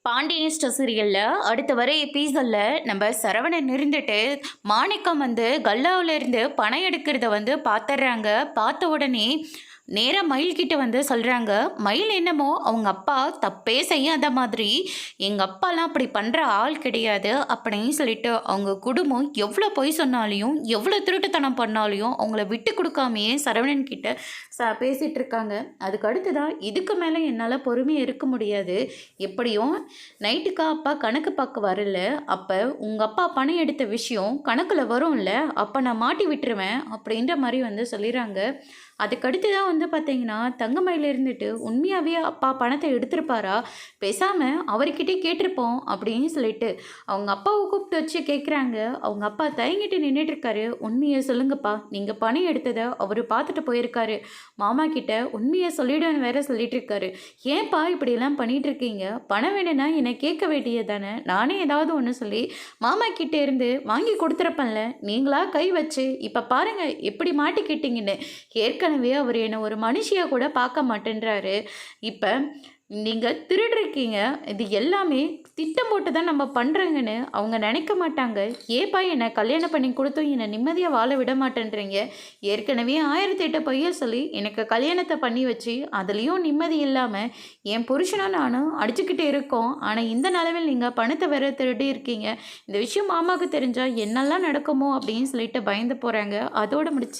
பாண்டியன் சீரியலில் அடுத்த வர எபிசோடில் நம்ம சரவணன் இருந்துட்டு மாணிக்கம் வந்து கல்லாவில் இருந்து பணம் எடுக்கிறத வந்து பார்த்துட்றாங்க. பார்த்த உடனே நேராக மயில்கிட்ட வந்து சொல்கிறாங்க. மயில் என்னமோ அவங்க அப்பா தப்பே செய்யாத மாதிரி, எங்கள் அப்பாலாம் அப்படி பண்ணுற ஆள் கிடையாது அப்படின்னு சொல்லிட்டு அவங்க குடும்பம் எவ்வளோ பொய் சொன்னாலையும் எவ்வளோ திருட்டுத்தனம் பண்ணாலையும் அவங்கள விட்டு கொடுக்காமையே சரவணன் கிட்ட பேசிகிட்டு இருக்காங்க. அதுக்கு அடுத்துதான் இதுக்கு மேலே என்னால் பொறுமையாக இருக்க முடியாது, எப்படியும் நைட்டுக்கா அப்பா கணக்கு பார்க்க வரல, அப்போ உங்கள் அப்பா பணம் எடுத்த விஷயம் கணக்கில் வரும்ல, அப்போ நான் மாட்டி விட்டுருவேன் அப்படின்ற மாதிரி வந்து சொல்லிடுறாங்க. அதுக்கடுத்து தான் வந்து பார்த்தீங்கன்னா தங்கமயில் இருந்துட்டு உண்மையாகவே அப்பா பணத்தை எடுத்திருப்பாரா, பேசாமல் அவர்கிட்டே கேட்டிருப்போம் அப்படின்னு சொல்லிட்டு அவங்க அப்பாவை கூப்பிட்டு வச்சு கேட்குறாங்க. அவங்க அப்பா தயங்கிட்டு நின்றுட்டுருக்காரு. உண்மையை சொல்லுங்கப்பா, நீங்கள் பணம் எடுத்ததை அவர் பார்த்துட்டு போயிருக்காரு, மாமா கிட்ட உண்மையை சொல்லிடுவேன்னு வேற சொல்லிட்டு இருக்காரு. ஏன்ப்பா இப்படியெல்லாம் பண்ணிட்டு இருக்கீங்க, பணம் வேணும்னா என்னை கேட்க வேண்டியது தானே, நானே ஏதாவது ஒன்று சொல்லி மாமா கிட்டே இருந்து வாங்கி கொடுத்துருப்பேன்ல, நீங்களா கை வச்சு இப்போ பாருங்கள் எப்படி மாட்டிக்கிட்டீங்கன்னு. ஏற்கனவே அவர் என்னை ஒரு மனுஷியாக கூட பார்க்க மாட்டேன்றாரு. இப்போ நீங்கள் திருடுறீங்க, இது எல்லாமே திட்டம் போட்டு தான் நம்ம பண்ணுறோங்கன்னு அவங்க நினைக்க மாட்டாங்க. ஏப்பா என்னை கல்யாணம் பண்ணி கொடுத்தும் என்னை நிம்மதியாக வாழ விட மாட்டேன்றீங்க. ஏற்கனவே 1008 பொய்ய சொல்லி எனக்கு கல்யாணத்தை பண்ணி வச்சு அதுலேயும் நிம்மதி இல்லாமல் என் புருஷனும் நானும் அடிச்சுக்கிட்டே இருக்கோம். ஆனால் இந்த நிலவில் நீங்கள் பணத்தை வேற திருடி இருக்கீங்க. இந்த விஷயம் மாமாவுக்கு தெரிஞ்சால் என்னெல்லாம் நடக்குமோ அப்படின்னு சொல்லிட்டு பயந்து போகிறாங்க. அதோடு முடிச்சு